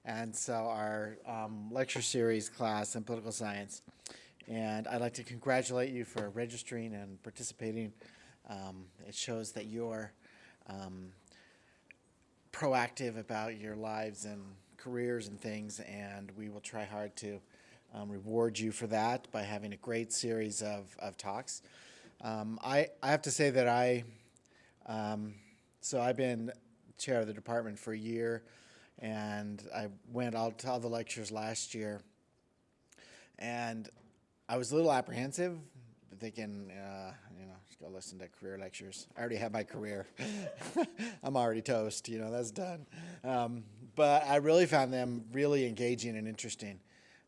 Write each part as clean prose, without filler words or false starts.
And so our lecture series class in political science. And I'd like to congratulate you for registering and participating. It shows that you're proactive about your lives and careers and things, and we will try hard to reward you for that by having a great series of talks. I have to say that I've been chair of the department for a year, and I went out to all the lectures last year, and I was a little apprehensive, thinking, just go listen to career lectures. I already have my career. I'm already toast, that's done. But I really found them really engaging and interesting.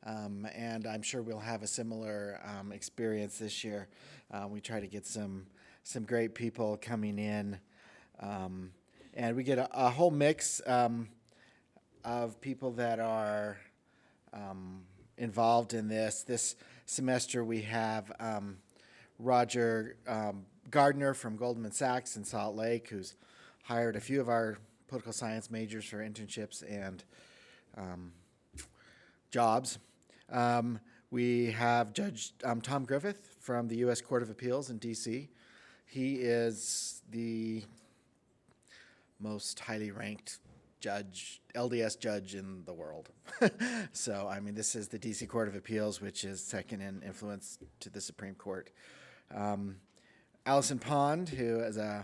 And I'm sure we'll have a similar experience this year. We try to get some great people coming in. And we get a whole mix of people that are involved in this. This semester we have Roger Gardner from Goldman Sachs in Salt Lake, who's hired a few of our political science majors for internships and jobs. We have Judge Tom Griffith from the U.S. Court of Appeals in D.C. He is the most highly ranked LDS judge in the world. So, this is the D.C. Court of Appeals, which is second in influence to the Supreme Court. Allison Pond, who is a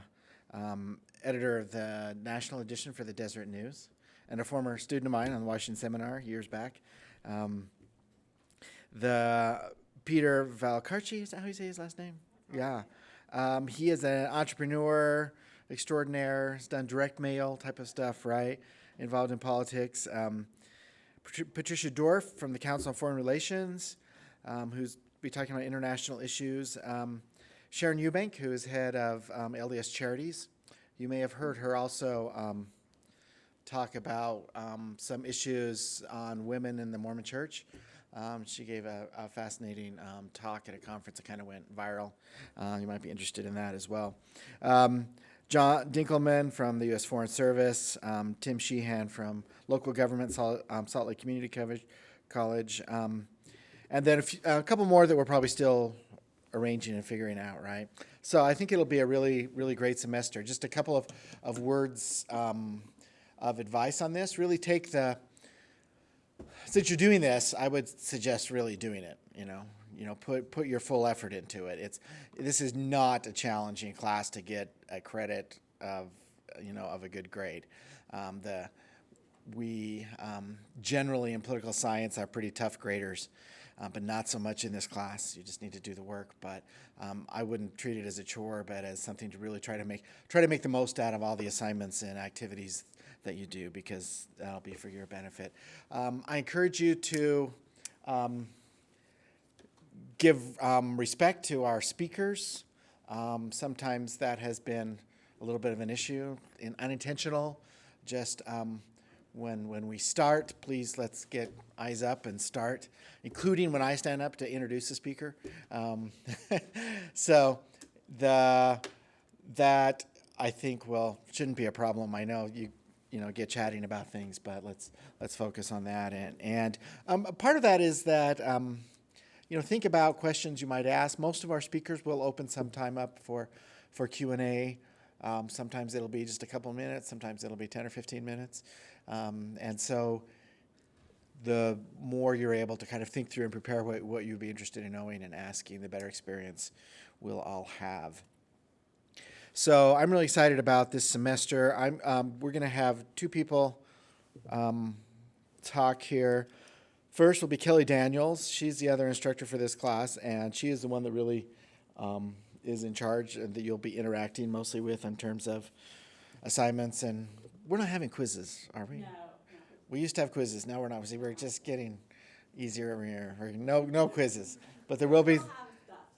editor of the national edition for the Deseret News, and a former student of mine on the Washington Seminar years back. The Peter Valcarci, is that how you say his last name? Yeah. He is an entrepreneur extraordinaire. He's done direct mail type of stuff, right? Involved in politics. Patricia Dorff from the Council on Foreign Relations, who's be talking about international issues. Sharon Eubank, who is head of LDS Charities. You may have heard her also talk about some issues on women in the Mormon Church. She gave a fascinating talk at a conference that kind of went viral. You might be interested in that as well. John Dinkelman from the U.S. Foreign Service, Tim Sheehan from local government, Salt Lake Community College, and then a couple more that we're probably still arranging and figuring out, right? So I think it'll be a really, really great semester. Just a couple of words of advice on this. Really since you're doing this, I would suggest really doing it, put your full effort into it. This is not a challenging class to get a credit of a good grade. We generally in political science are pretty tough graders, but not so much in this class. You just need to do the work. But I wouldn't treat it as a chore, but as something to really try to make the most out of all the assignments and activities that you do, because that'll be for your benefit. I encourage you to give respect to our speakers. Sometimes that has been a little bit of an issue, unintentional. Just when we start, please let's get eyes up and start, including when I stand up to introduce the speaker. So that I think shouldn't be a problem. I know you get chatting about things, but let's focus on that. And part of that is that think about questions you might ask. Most of our speakers will open some time up for Q&A. Sometimes it'll be just a couple of minutes. Sometimes it'll be 10 or 15 minutes. And so the more you're able to kind of think through and prepare what you'd be interested in knowing and asking, the better experience we'll all have. So I'm really excited about this semester. We're going to have two people talk here. First will be Kellie Daniels. She's the other instructor for this class, and she is the one that really is in charge and that you'll be interacting mostly with in terms of assignments. And we're not having quizzes, are we? No. We used to have quizzes. Now we're not. We're just getting easier every year. No quizzes, but there will be.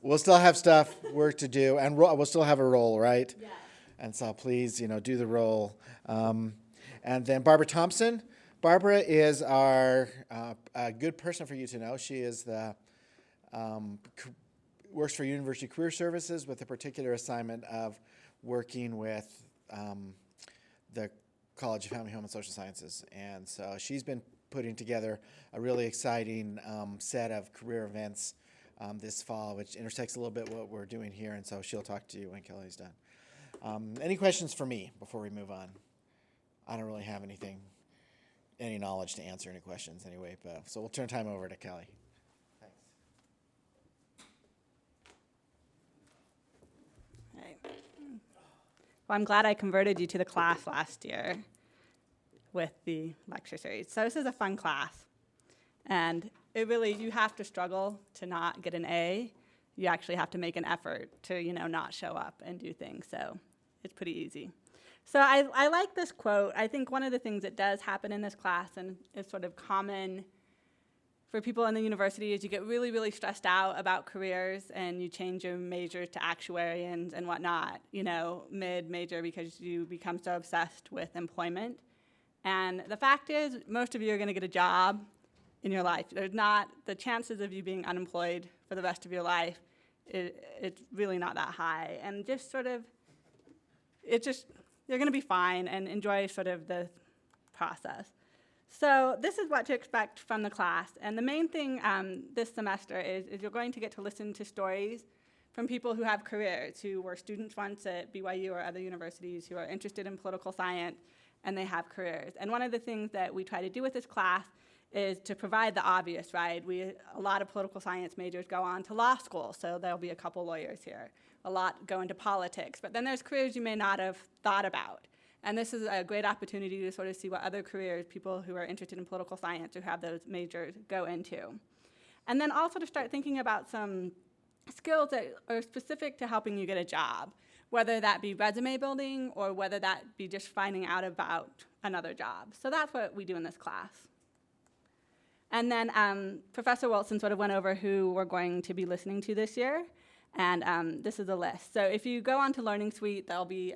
We'll still have stuff, work to do, and we'll still have a role, right? Yes. And so please, do the role. And then Barbara Thompson. Barbara is a good person for you to know. She is works for University Career Services with a particular assignment of working with the College of Family, Home, and Social Sciences. And so she's been putting together a really exciting set of career events this fall, which intersects a little bit what we're doing here. And so she'll talk to you when Kellie's done. Any questions for me before we move on? I don't really have any knowledge to answer any questions anyway, but so we'll turn time over to Kellie. Thanks. Right. Well, I'm glad I converted you to the class last year with the lecture series. So this is a fun class. And you have to struggle to not get an A. You actually have to make an effort to, not show up and do things. So it's pretty easy. So I like this quote. I think one of the things that does happen in this class and is sort of common for people in the university is you get really, really stressed out about careers and you change your major to actuarians and whatnot, mid-major because you become so obsessed with employment. And the fact is, most of you are going to get a job in your life. The chances of you being unemployed for the rest of your life, it's really not that high. And just sort of, you're going to be fine and enjoy sort of the process. So this is what to expect from the class. And the main thing this semester is you're going to get to listen to stories from people who have careers, who were students once at BYU or other universities, who are interested in political science, and they have careers. And one of the things that we try to do with this class is to provide the obvious, right? A lot of political science majors go on to law school, so there'll be a couple lawyers here. A lot go into politics, but then there's careers you may not have thought about. And this is a great opportunity to sort of see what other careers people who are interested in political science or have those majors go into. And then also to start thinking about some skills that are specific to helping you get a job, whether that be resume building or whether that be just finding out about another job. So that's what we do in this class. And then Professor Wilson sort of went over who we're going to be listening to this year. And this is a list. So if you go onto Learning Suite, there'll be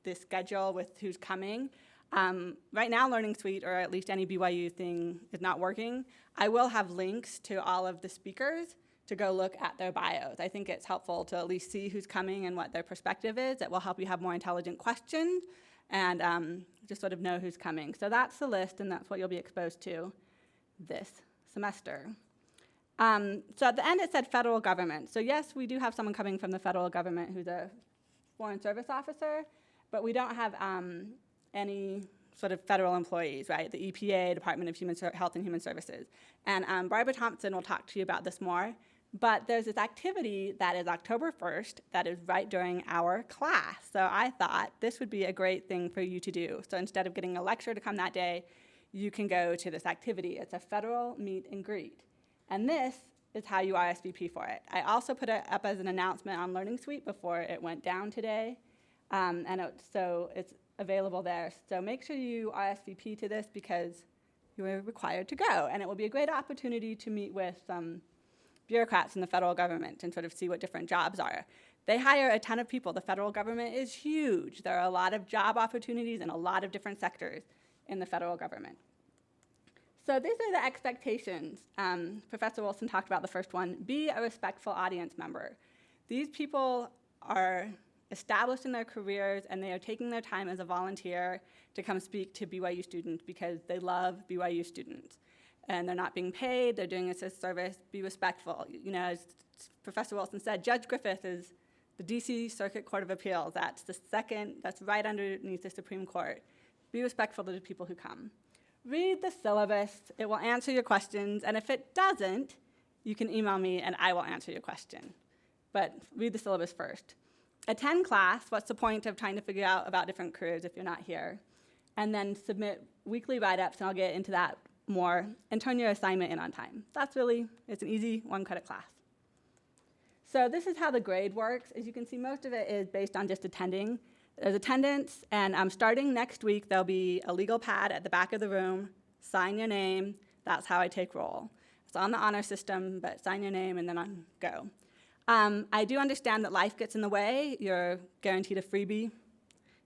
this schedule with who's coming. Right now, Learning Suite, or at least any BYU thing, is not working. I will have links to all of the speakers to go look at their bios. I think it's helpful to at least see who's coming and what their perspective is. It will help you have more intelligent questions and just sort of know who's coming. So that's the list, and that's what you'll be exposed to this semester. So at the end it said federal government. So yes, we do have someone coming from the federal government who's a foreign service officer, but we don't have any sort of federal employees, right? The EPA, Department of Health and Human Services. And Barbara Thompson will talk to you about this more, but there's this activity that is October 1st that is right during our class. So I thought this would be a great thing for you to do. So instead of getting a lecture to come that day, you can go to this activity. It's a federal meet and greet. And this is how you RSVP for it. I also put it up as an announcement on Learning Suite before it went down today. So it's available there. So make sure you RSVP to this because you are required to go. And it will be a great opportunity to meet with some bureaucrats in the federal government and sort of see what different jobs are. They hire a ton of people. The federal government is huge. There are a lot of job opportunities in a lot of different sectors in the federal government. So these are the expectations. Professor Wilson talked about the first one. Be a respectful audience member. These people are established in their careers, and they are taking their time as a volunteer to come speak to BYU students because they love BYU students. And they're not being paid. They're doing this as service. Be respectful. As Professor Wilson said, Judge Griffith is the D.C. Circuit Court of Appeals. That's right underneath the Supreme Court. Be respectful to the people who come. Read the syllabus. It will answer your questions. And if it doesn't, you can email me and I will answer your question. But read the syllabus first. Attend class. What's the point of trying to figure out about different careers if you're not here? And then submit weekly write-ups, and I'll get into that more, and turn your assignment in on time. It's an easy one-credit class. So this is how the grade works. As you can see, most of it is based on just attending. There's attendance, and starting next week, there'll be a legal pad at the back of the room. Sign your name. That's how I take roll. It's on the honor system, but sign your name, and then on go. I do understand that life gets in the way. You're guaranteed a freebie,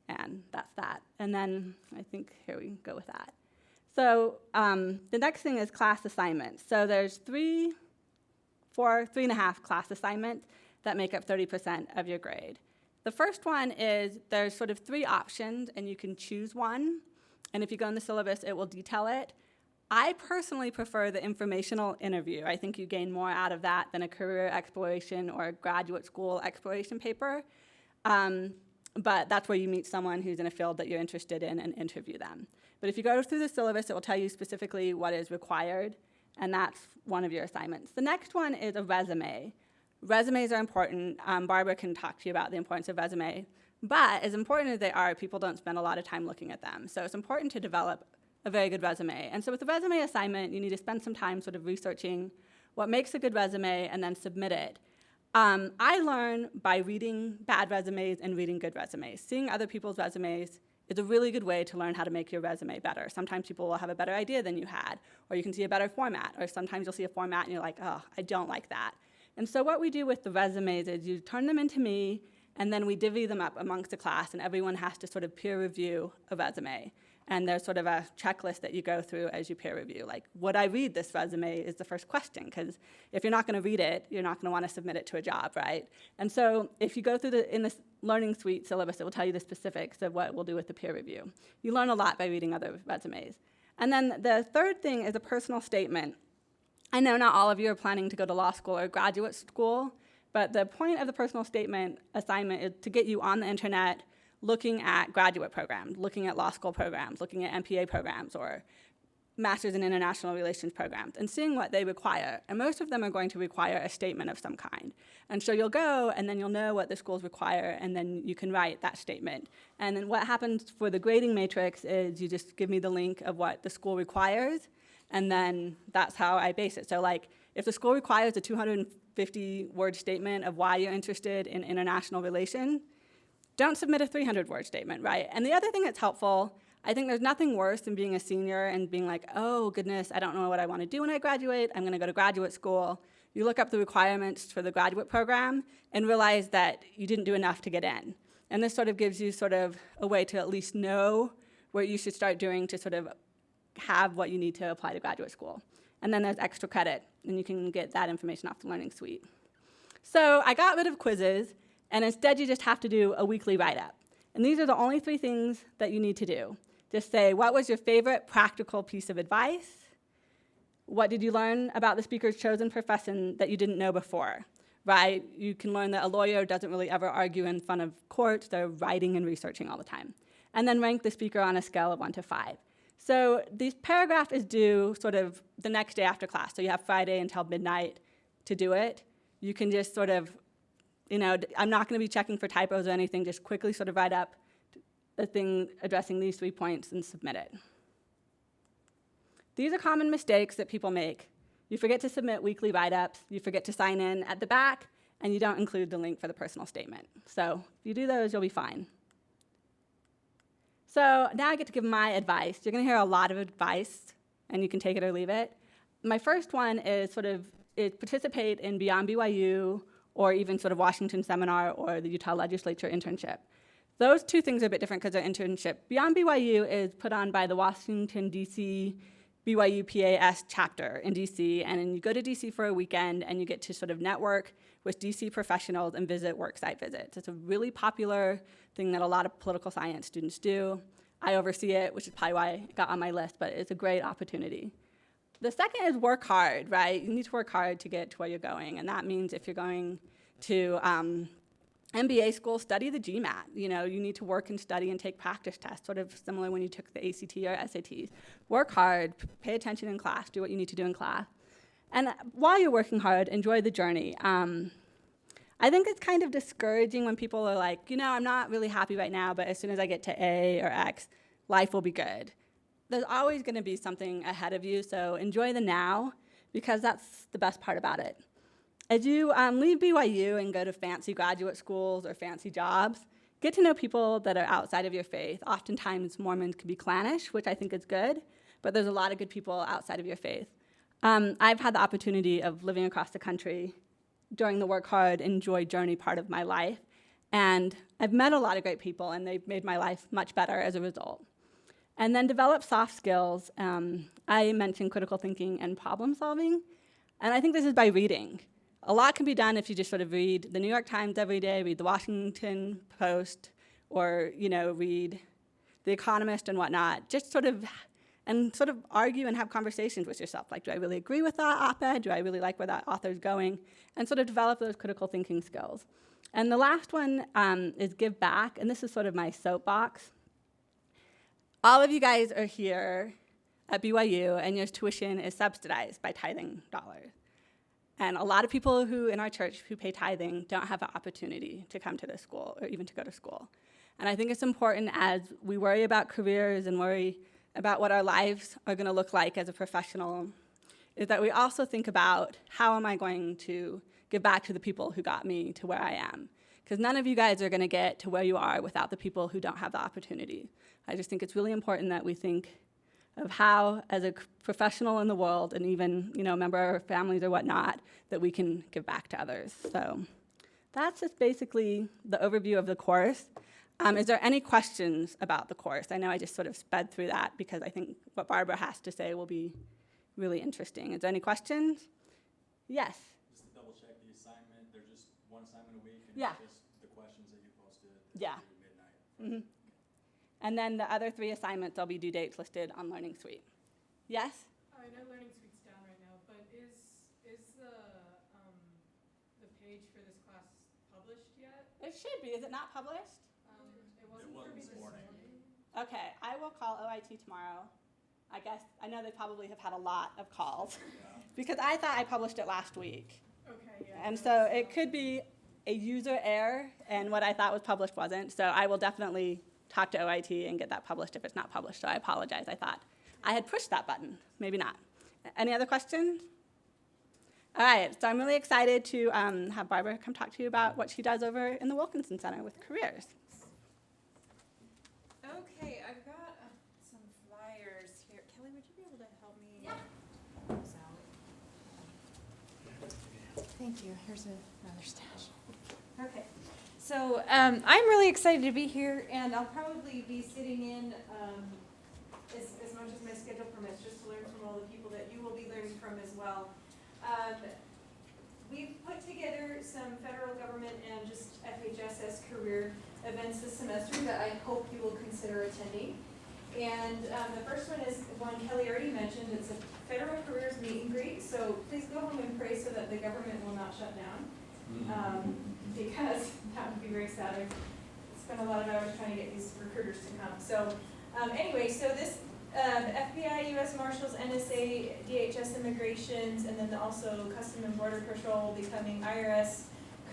and that's that. And then I think here we go with that. So the next thing is class assignments. So there's 3.5 class assignments that make up 30% of your grade. The first one is there's sort of 3 options, and you can choose one. And if you go in the syllabus, it will detail it. I personally prefer the informational interview. I think you gain more out of that than a career exploration or a graduate school exploration paper. But that's where you meet someone who's in a field that you're interested in and interview them. But if you go through the syllabus, it will tell you specifically what is required, and that's one of your assignments. The next one is a resume. Resumes are important. Barbara can talk to you about the importance of resume. But as important as they are, people don't spend a lot of time looking at them. So it's important to develop a very good resume. And so with the resume assignment, you need to spend some time sort of researching what makes a good resume and then submit it. I learn by reading bad resumes and reading good resumes. Seeing other people's resumes is a really good way to learn how to make your resume better. Sometimes people will have a better idea than you had, or you can see a better format, or sometimes you'll see a format and you're like, oh, I don't like that. And so what we do with the resumes is you turn them into me, and then we divvy them up amongst the class, and everyone has to sort of peer review a resume. And there's sort of a checklist that you go through as you peer review. Like, would I read this resume is the first question, because if you're not going to read it, you're not going to want to submit it to a job, right? And so if you go through in this Learning Suite syllabus, it will tell you the specifics of what we'll do with the peer review. You learn a lot by reading other resumes. And then the third thing is a personal statement. I know not all of you are planning to go to law school or graduate school, but the point of the personal statement assignment is to get you on the internet looking at graduate programs, looking at law school programs, looking at MPA programs or Masters in International Relations programs, and seeing what they require. And most of them are going to require a statement of some kind. And so you'll go, and then you'll know what the schools require, and then you can write that statement. And then what happens for the grading matrix is you just give me the link of what the school requires, and then that's how I base it. So like, if the school requires a 250-word statement of why you're interested in international relations, don't submit a 300-word statement, right? And the other thing that's helpful, I think there's nothing worse than being a senior and being like, oh, goodness, I don't know what I want to do when I graduate. I'm going to go to graduate school. You look up the requirements for the graduate program and realize that you didn't do enough to get in. And this sort of gives you sort of a way to at least know what you should start doing to sort of have what you need to apply to graduate school. And then there's extra credit, and you can get that information off the Learning Suite. So I got rid of quizzes, and instead you just have to do a weekly write-up. And these are the only 3 things that you need to do. Just say, what was your favorite practical piece of advice? What did you learn about the speaker's chosen profession that you didn't know before, right? You can learn that a lawyer doesn't really ever argue in front of courts. They're writing and researching all the time. And then rank the speaker on a scale of 1 to 5. So this paragraph is due sort of the next day after class. So you have Friday until midnight to do it. You can just sort of, I'm not going to be checking for typos or anything. Just quickly sort of write up the thing addressing these 3 points and submit it. These are common mistakes that people make. You forget to submit weekly write-ups, you forget to sign in at the back, and you don't include the link for the personal statement. So if you do those, you'll be fine. So now I get to give my advice. You're going to hear a lot of advice, and you can take it or leave it. My first one is participate in Beyond BYU or even sort of Washington Seminar or the Utah Legislature internship. Those 2 things are a bit different because they're internship. Beyond BYU is put on by the Washington, D.C. BYU PAS chapter in D.C., and then you go to D.C. for a weekend, and you get to sort of network with D.C. professionals and visit worksite visits. It's a really popular thing that a lot of political science students do. I oversee it, which is probably why it got on my list, but it's a great opportunity. The second is work hard, right? You need to work hard to get to where you're going, and that means if you're going to MBA school, study the GMAT. You need to work and study and take practice tests, sort of similar when you took the ACT or SATs. Work hard, pay attention in class, do what you need to do in class. And while you're working hard, enjoy the journey. I think it's kind of discouraging when people are like, I'm not really happy right now, but as soon as I get to A or X, life will be good. There's always going to be something ahead of you, so enjoy the now, because that's the best part about it. As you leave BYU and go to fancy graduate schools or fancy jobs, get to know people that are outside of your faith. Oftentimes, Mormons can be clannish, which I think is good, but there's a lot of good people outside of your faith. I've had the opportunity of living across the country during the work hard, enjoy journey part of my life, and I've met a lot of great people, and they've made my life much better as a result. And then develop soft skills. I mentioned critical thinking and problem solving, and I think this is by reading. A lot can be done if you just sort of read the New York Times every day, read the Washington Post, or read The Economist and whatnot, just sort of argue and have conversations with yourself. Like, do I really agree with that op-ed? Do I really like where that author's going? And sort of develop those critical thinking skills. And the last one is give back, and this is sort of my soapbox. All of you guys are here at BYU, and your tuition is subsidized by tithing dollars. And a lot of people who in our church who pay tithing don't have the opportunity to come to this school or even to go to school. And I think it's important as we worry about careers and worry about what our lives are going to look like as a professional, is that we also think about how am I going to give back to the people who got me to where I am. Because none of you guys are going to get to where you are without the people who don't have the opportunity. I just think it's really important that we think of how, as a professional in the world, and even a member of our families or whatnot, that we can give back to others. So that's just basically the overview of the course. Is there any questions about the course? I know I just sort of sped through that because I think what Barbara has to say will be really interesting. Is there any questions? Yes? Just to double check the assignment, they're just one assignment a week, and Yeah. it's just the questions that you posted Yeah. through midnight. Mm-hmm. And then the other 3 assignments, there'll be due dates listed on Learning Suite. Yes? I know Learning Suite's down right now, but is the page for this class published yet? It should be. Is it not published? It wasn't wasn't for me this this morning. morning. Okay, I will call OIT tomorrow. I know they probably have had a lot of calls because I thought I published it last week. Okay, yeah. And so it could be a user error and what I thought was published wasn't. So I will definitely talk to OIT and get that published if it's not published. So I apologize. I thought I had pushed that button. Maybe not. Any other questions? All right, so I'm really excited to have Barbara come talk to you about what she does over in the Wilkinson Center with careers. Okay, I've got some flyers here. Kelly, would you be able to help me? Yeah. Those out? Thank you. Here's another stash. Okay. So I'm really excited to be here, and I'll probably be sitting in as much as my schedule permits, just to learn from all the people that you will be learning from as well. We've put together some federal government and just FHSS career events this semester that I hope you will consider attending. And the first one is one Kelly already mentioned. It's a federal careers meet and greet. So please go home and pray so that the government will not shut down. Because that would be very sad. I've spent a lot of hours trying to get these recruiters to come. So anyway, so this the FBI, U.S. Marshals, NSA, DHS Immigrations, and then also Custom and Border Patrol will be coming, IRS,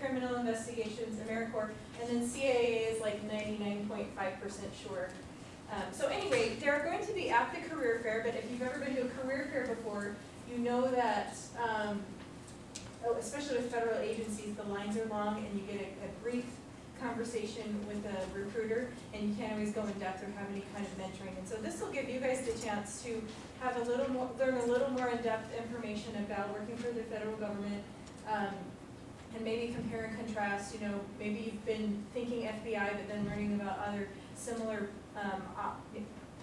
Criminal Investigations, AmeriCorps, and then CAA is like 99.5% sure. So anyway, they're going to be at the career fair, but if you've ever been to a career fair before, you know that, especially with federal agencies, the lines are long and you get a brief conversation with a recruiter, and you can't always go in depth or have any kind of mentoring. And so this will give you guys the chance to have a little more, learn a little more in-depth information about working for the federal government, and maybe compare and contrast. Maybe you've been thinking FBI, but then learning about other similar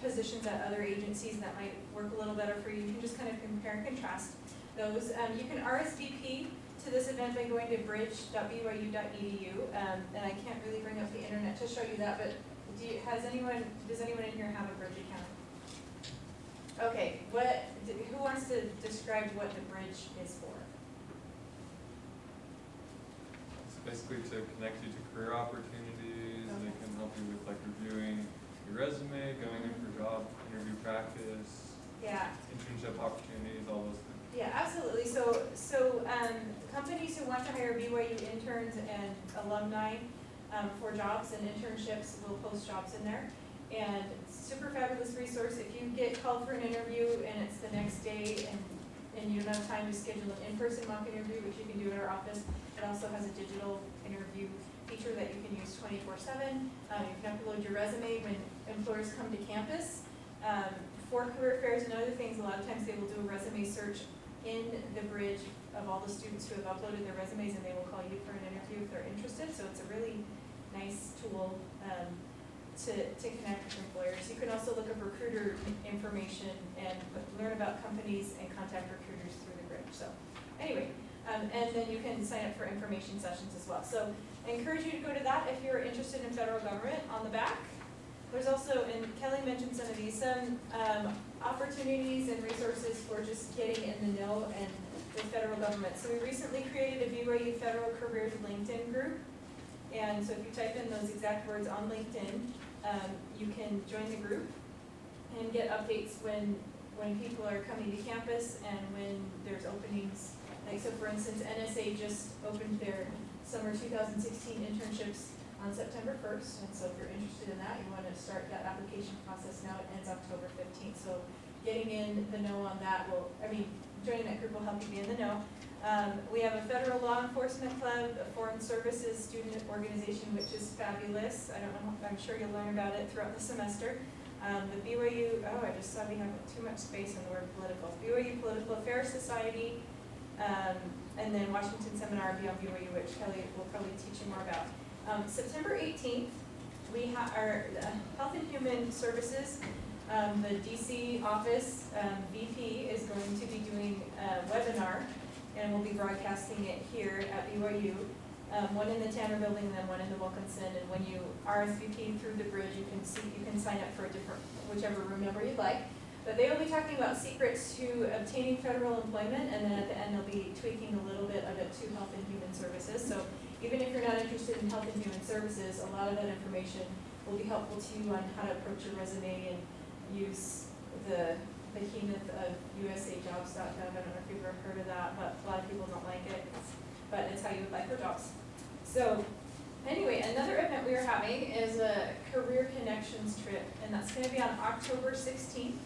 positions at other agencies that might work a little better for you. You can just kind of compare and contrast those. You can RSVP to this event by going to bridge.byu.edu, and I can't really bring up the internet to show you that, but does anyone in here have a Bridge account? Okay, who wants to describe what the Bridge is for? It's basically to connect you to career opportunities. Okay. They can help you with reviewing your resume, going in for job interview practice, Yeah. internship opportunities, all those things. Yeah, absolutely. So companies who want to hire BYU interns and alumni for jobs and internships will post jobs in there. And super fabulous resource. If you get called for an interview and it's the next day and you don't have time to schedule an in-person mock interview, which you can do at our office, it also has a digital interview feature that you can use 24/7. You can upload your resume when employers come to campus. For career fairs and other things, a lot of times they will do a resume search in the Bridge of all the students who have uploaded their resumes, and they will call you for an interview if they're interested. So it's a really nice tool to connect with employers. You can also look up recruiter information and learn about companies and contact recruiters through the Bridge. So anyway, and then you can sign up for information sessions as well. So I encourage you to go to that if you're interested in federal government. On the back, There's also, and Kelly mentioned some of these, some opportunities and resources for just getting in the know and the federal government. So we recently created a BYU Federal Careers LinkedIn group. And so if you type in those exact words on LinkedIn, you can join the group and get updates when people are coming to campus and when there's openings. Like, so for instance, NSA just opened their summer 2016 internships on September 1st, and so if you're interested in that, you want to start that application process now. It ends October 15th, so getting in the know on that joining that group will help you be in the know. We have a federal law enforcement club, a foreign services student organization, which is fabulous. I don't know, I'm sure you'll learn about it throughout the semester. The BYU, I just saw we have too much space in the word political. BYU Political Affairs Society, and then Washington Seminar Beyond BYU, which Kelly will probably teach you more about. September 18th, we have our Health and Human Services, the DC office VP is going to be doing a webinar, and we'll be broadcasting it here at BYU. One in the Tanner building and then one in the Wilkinson, and when you RSVP through the bridge, you can sign up for a different, whichever room number you'd like. But they will be talking about secrets to obtaining federal employment, and then at the end they'll be tweaking a little bit of it to Health and Human Services. So even if you're not interested in Health and Human Services, a lot of that information will be helpful to you on how to approach your resume and use the behemoth of usajobs.gov. I don't know if you've ever heard of that, but a lot of people don't like it, but it's how you apply for jobs. So anyway, another event we are having is a Career Connections trip, and that's going to be on October 16th.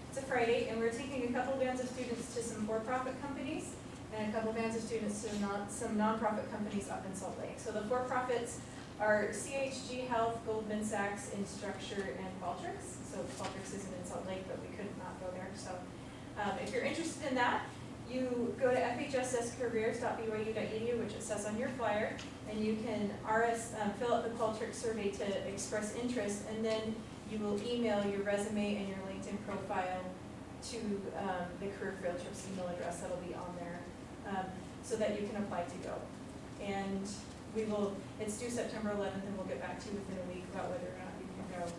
It's a Friday, and we're taking a couple bands of students to some for-profit companies and a couple bands of students to some nonprofit companies up in Salt Lake. So the for-profits are CHG Health, Goldman Sachs, Instructor, and Qualtrics. So Qualtrics isn't in Salt Lake, but we could not go there. So if you're interested in that, you go to fhsscareers.byu.edu, which it says on your flyer, and you can fill out the Qualtrics survey to express interest, and then you will email your resume and your LinkedIn profile to the Career Field Trips email address that'll be on there, so that you can apply to go. And it's due September 11th, and we'll get back to you within a week about whether or not you can go.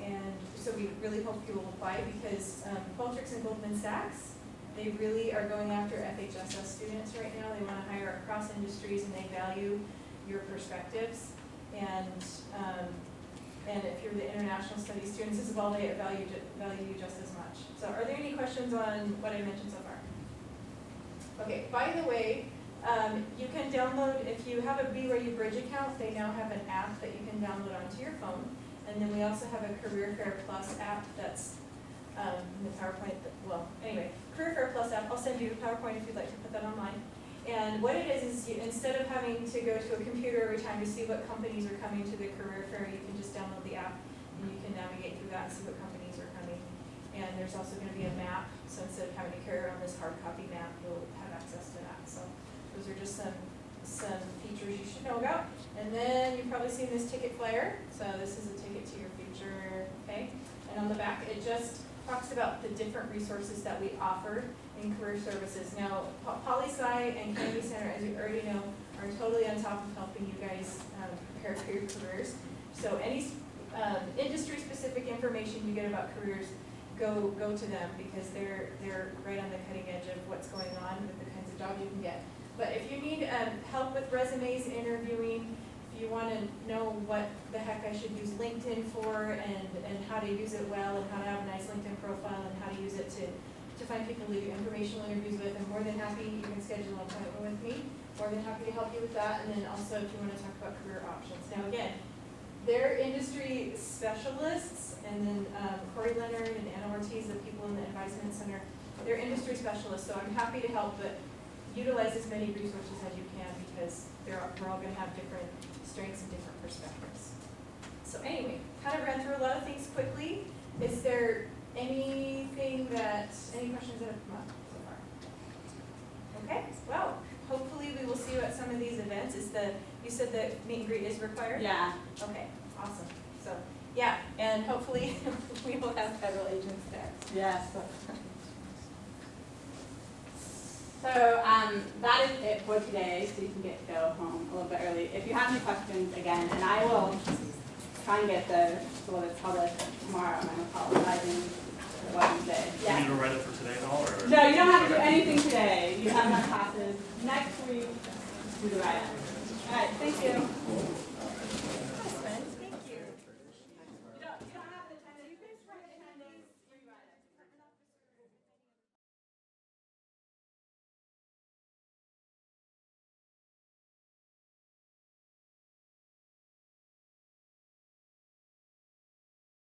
And so we really hope you will apply, because Qualtrics and Goldman Sachs, they really are going after FHSS students right now. They want to hire across industries, and they value your perspectives. And if you're the international studies students, this is all they value you just as much. So are there any questions on what I mentioned so far? Okay, by the way, you can download, if you have a BYU Bridge account, they now have an app that you can download onto your phone. And then we also have a Career Fair Plus app that's in the PowerPoint. Career Fair Plus app, I'll send you a PowerPoint if you'd like to put that online. And what it is instead of having to go to a computer every time to see what companies are coming to the Career Fair, you can just download the app and you can navigate through that and see what companies are coming. And there's also going to be a map, so instead of having to carry around this hard copy map, you'll have access to that. So those are just some features you should know about. And then you've probably seen this ticket flyer. So this is a ticket to your future, okay? And on the back, it just talks about the different resources that we offer in career services. Now, Poli-Sci and Kennedy Center, as you already know, are totally on top of helping you guys prepare for your careers. So any industry-specific information you get about careers, go to them, because they're right on the cutting edge of what's going on with the kinds of jobs you can get. But if you need help with resumes, interviewing, if you want to know what the heck I should use LinkedIn for, and how to use it well, and how to have a nice LinkedIn profile, and how to use it to find people to do informational interviews with, I'm more than happy. You can schedule an appointment with me. More than happy to help you with that. And then also if you want to talk about career options. Now again, they're industry specialists, and then Corey Leonard and Anna Ortiz, the people in the Advisement Center, they're industry specialists, so I'm happy to help, but utilize as many resources as you can, because we're all going to have different strengths and different perspectives. So anyway, kind of ran through a lot of things quickly. Is there any questions that have come up so far? Okay, well, hopefully we will see you at some of these events. You said that meet and greet is required? Yeah. Okay, awesome. So, yeah, and hopefully we will have federal agents there. Yes. So that is it for today, so you can go home a little bit early. If you have any questions, again, and I will try and get the so it's published tomorrow, and I'm apologizing for what you said. You Yeah. need to write it for today at all, or? No, you don't have to do anything today. You have enough classes. Next week, do the write-up.